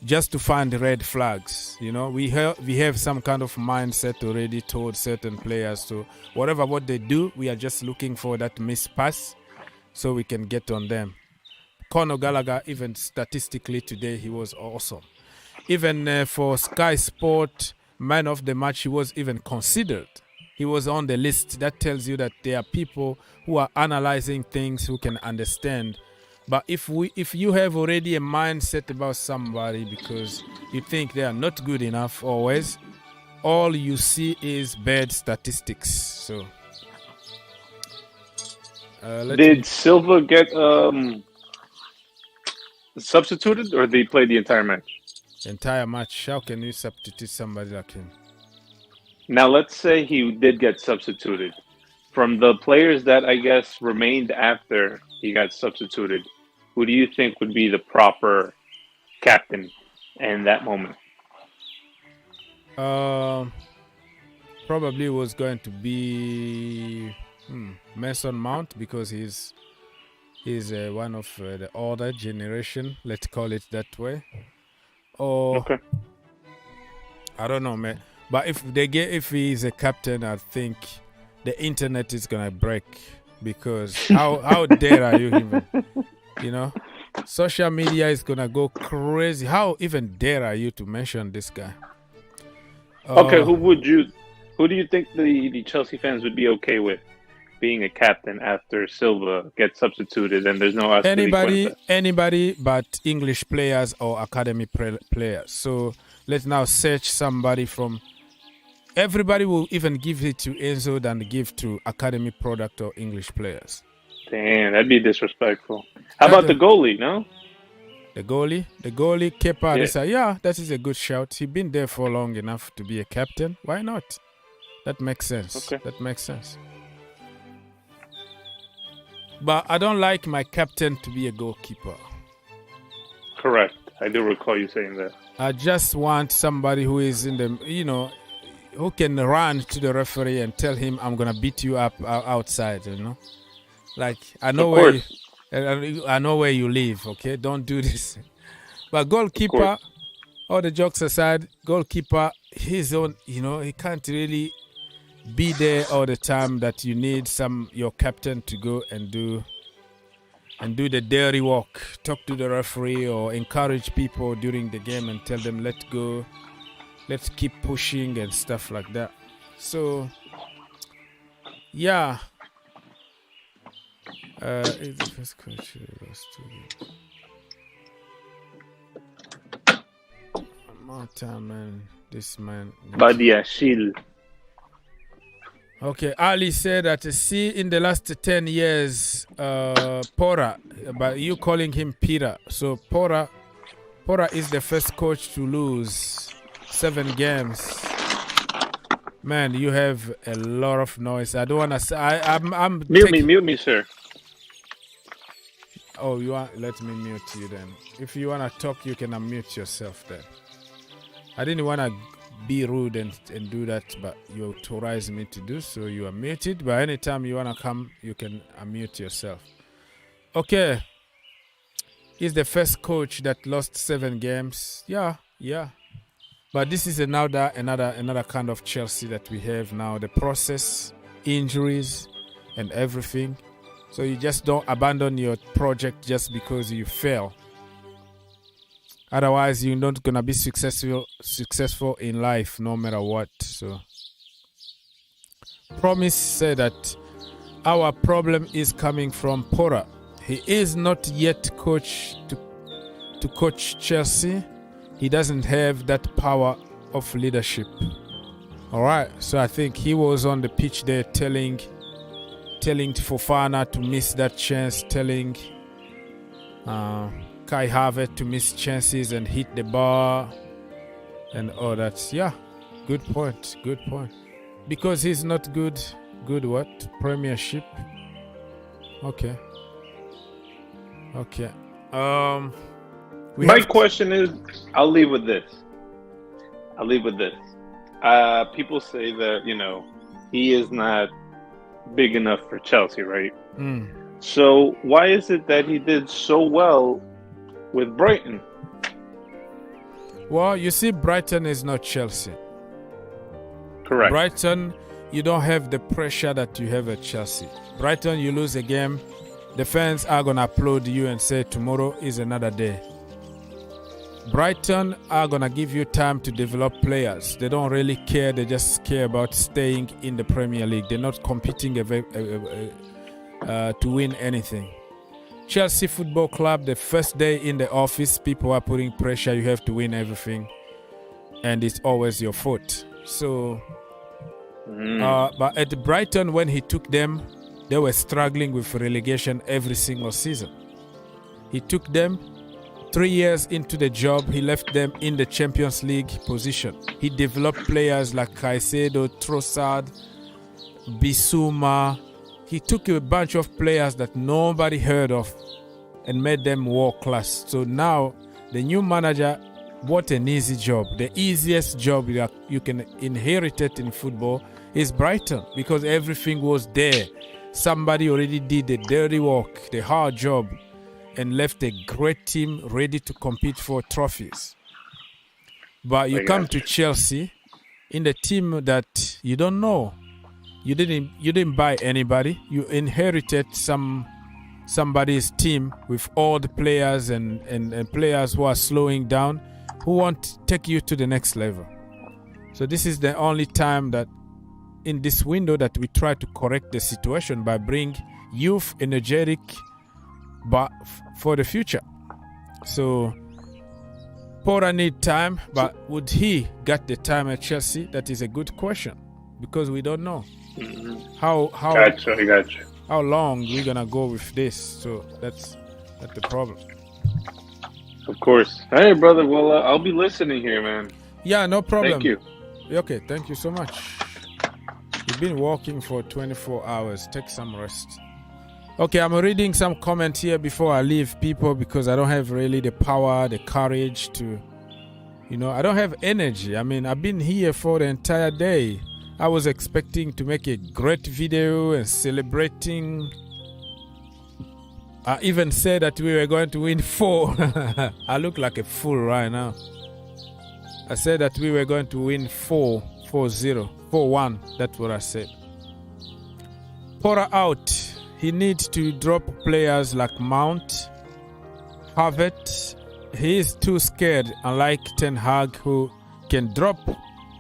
just to find red flags. You know, we have some kind of mindset already towards certain players. So whatever what they do, we are just looking for that missed pass so we can get on them. Conor Gallagher, even statistically today, he was awesome. Even for Sky Sport Man of the Match, he was even considered. He was on the list. That tells you that there are people who are analyzing things, who can understand. But if you have already a mindset about somebody because you think they are not good enough always, all you see is bad statistics. So did Silva get substituted, or did he play the entire match? Entire match. How can you substitute somebody like him? Now, let's say he did get substituted. From the players that I guess remained after he got substituted, who do you think would be the proper captain in that moment? Probably was going to be Mason Mount, because he's one of the older generation. Let's call it that way. Or Okay. I don't know, man. But if he's a captain, I think the internet is gonna break, because how dare are you even? You know, social media is gonna go crazy. How even dare are you to mention this guy? Okay, who do you think the Chelsea fans would be okay with being a captain after Silva gets substituted and there's no anybody but English players or academy players. So let's now search somebody from. Everybody will even give it to Enzo than give to academy product or English players. Damn, that'd be disrespectful. How about the goalie, no? The goalie, Kepa. Yeah, that is a good shout. He's been there for long enough to be a captain. Why not? That makes sense. Okay. That makes sense. But I don't like my captain to be a goalkeeper. Correct. I do recall you saying that. I just want somebody who is in the, who can run to the referee and tell him, I'm going to beat you up outside, Like, I know where you live, okay? Don't do this. But goalkeeper, all the jokes aside, goalkeeper, he's on, he can't really be there all the time, that you need your captain to go and do the dirty work, talk to the referee or encourage people during the game and tell them, let's go, let's keep pushing and stuff like that. So, yeah. It's the first coach lost 2 games. More time, man. This man. Badiashile. Okay, Ali said that in the last 10 years, Pora, but you calling him Peter. So Pora is the first coach to lose 7 games. Man, you have a lot of noise. I don't want to say. I'm mute me, sir. Oh, you want? Let me mute you then. If you want to talk, you can unmute yourself then. I didn't want to be rude and do that, but you authorized me to do so. You are muted, but anytime you want to come, you can unmute yourself. Okay. He's the first coach that lost 7 games. Yeah. But this is another kind of Chelsea that we have now. The process, injuries, and everything. So you just don't abandon your project just because you fail. Otherwise, you're not gonna be successful in life, no matter what. So, Promise said that our problem is coming from Pora. He is not yet coach to coach Chelsea. He doesn't have that power of leadership. All right. So I think he was on the pitch there telling Fofana to miss that chance, telling Kai Havertz to miss chances and hit the bar and all that. Yeah, good point. Because he's not good what? Premiership? Okay. My question is, I'll leave with this. People say that, he is not big enough for Chelsea, right? So why is it that he did so well with Brighton? Well, you see, Brighton is not Chelsea. Correct. Brighton, you don't have the pressure that you have at Chelsea. Brighton, you lose a game, the fans are going to applaud you and say tomorrow is another day. Brighton are going to give you time to develop players. They don't really care. They just care about staying in the Premier League. They're not competing to win anything. Chelsea Football Club, the first day in the office, people are putting pressure. You have to win everything. And it's always your fault. So, but at Brighton, when he took them, they were struggling with relegation every single season. He took them 3 years into the job. He left them in the Champions League position. He developed players like Caicedo, Trossard, Bissouma. He took a bunch of players that nobody heard of and made them world class. So now the new manager, what an easy job. The easiest job you can inherit it in football is Brighton, because everything was there. Somebody already did the dirty work, the hard job, and left a great team ready to compete for trophies. But you come to Chelsea in the team that you don't know. You didn't buy anybody. You inherited somebody's team with all the players and players who are slowing down, who want to take you to the next level. So this is the only time that in this window that we try to correct the situation by bringing youth, energetic, but for the future. So Porter need time, but would he get the time at Chelsea? That is a good question, because we don't know how Gotcha. how long we're gonna go with this. So that's the problem. Of course. Hey, brother. Well, I'll be listening here, man. Yeah, no problem. Thank you. Okay, thank you so much. You've been working for 24 hours. Take some rest. Okay, I'm reading some comments here before I leave, people, because I don't have really the power, the courage to, I don't have energy. I mean, I've been here for the entire day. I was expecting to make a great video and celebrating. I even said that we were going to win 4. I look like a fool right now. I said that we were going to win 4-0, 4-1. That's what I said. Porter out. He needs to drop players like Mount, Havertz. He is too scared, unlike Ten Hag, who can drop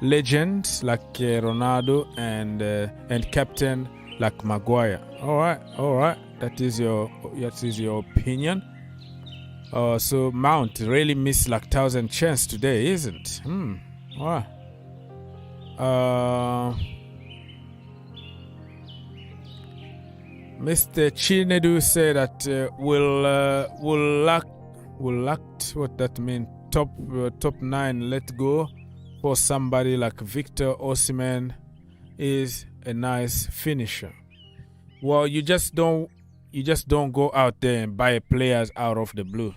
legends like Ronaldo and captain like Maguire. All right. That is your opinion. So Mount really missed like 1,000 chance today, isn't? All right. Mr. Chinedu said that will lack what that mean, top 9 let go for somebody like Victor Osimhen is a nice finisher. Well, you just don't go out there and buy players out of the blue.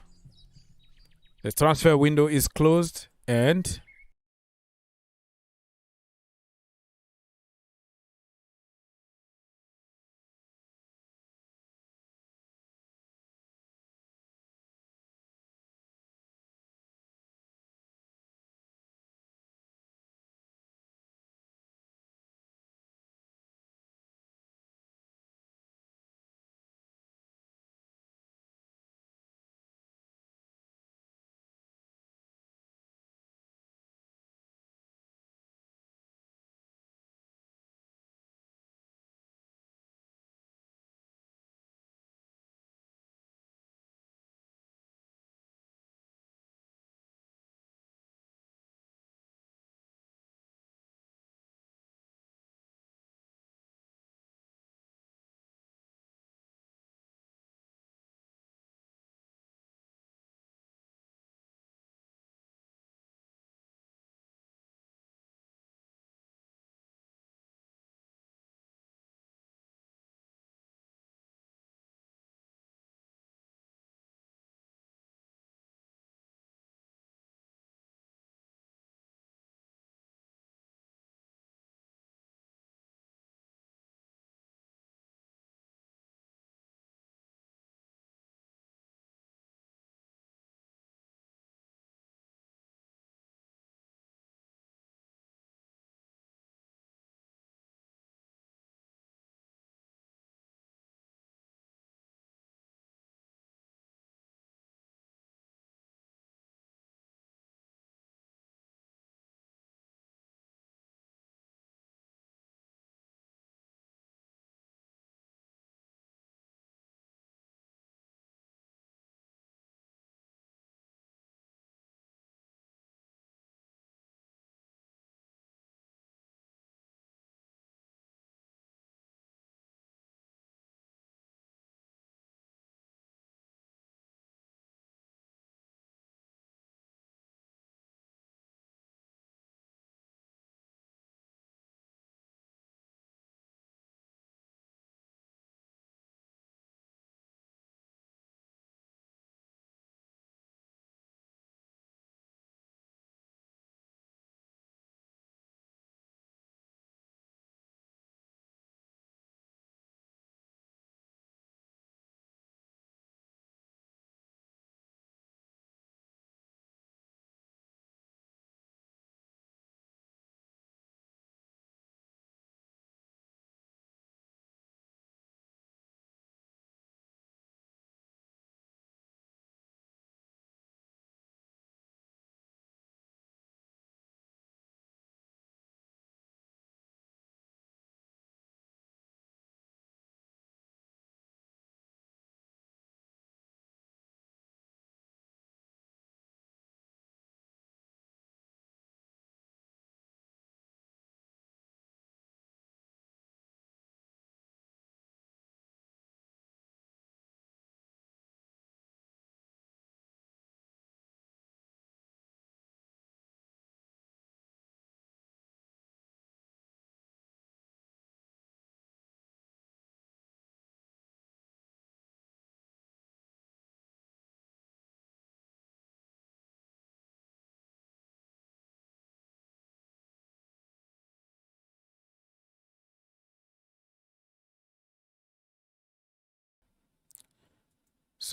The transfer window is closed, and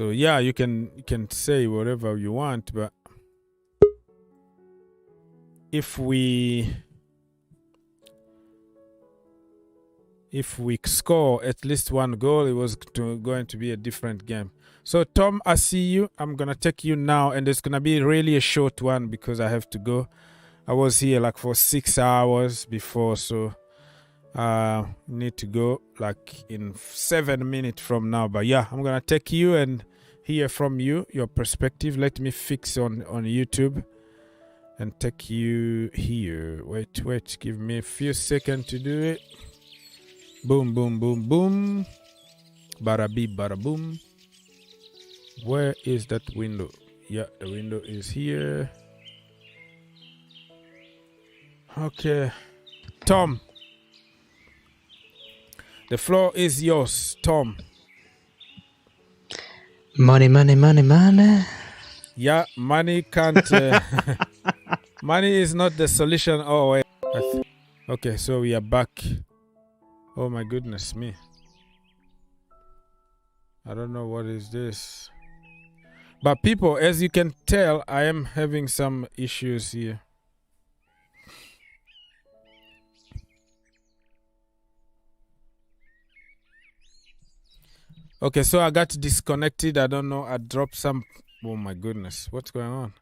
So yeah, you can say whatever you want, but if we score at least one goal, it was going to be a different game. So Tom, I see you. I'm gonna take you now, and it's gonna be really a short one because I have to go. I was here like for 6 hours before, so need to go like in 7 minutes from now. But yeah, I'm gonna take you and hear from you, your perspective. Let me fix on YouTube and take you here. Wait, give me a few seconds to do it. Boom, boom, boom, boom. Bada beep, bada boom. Where is that window? Yeah, the window is here. Okay. Tom. The floor is yours, Tom. Money. Yeah, money can't... money is not the solution. Oh, wait. Okay, so we are back. Oh my goodness me. I don't know what is this. But people, as you can tell, I am having some issues here. Okay, so I got disconnected. I don't know. I dropped some... Oh my goodness. What's going on?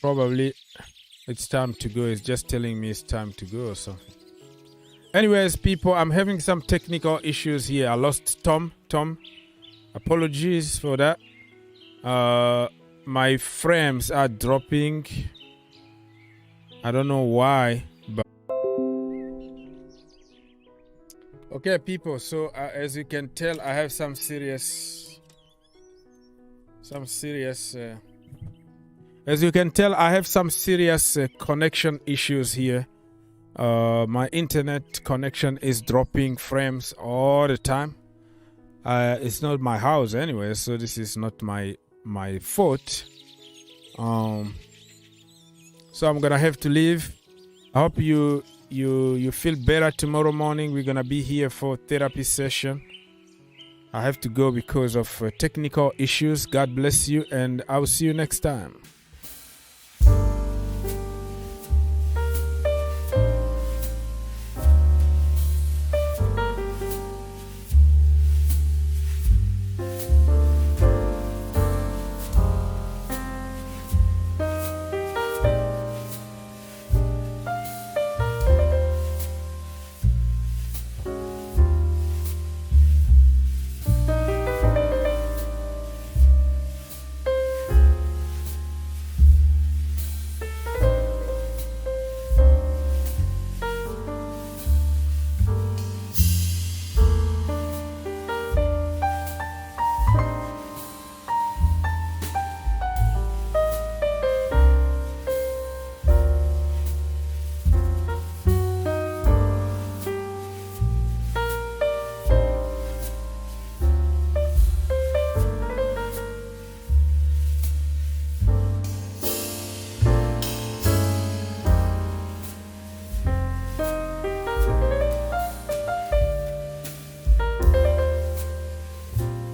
Probably it's time to go. It's just telling me it's time to go or something. Anyways, people, I'm having some technical issues here. I lost Tom. Apologies for that. My frames are dropping. I don't know why, but okay, people. So as you can tell, I have some serious. As you can tell, I have some serious connection issues here. My internet connection is dropping frames all the time. It's not my house anyway, so this is not my fault. So I'm gonna have to leave. I hope you feel better tomorrow morning. We're gonna be here for therapy session. I have to go because of technical issues. God bless you, and I'll see you next time.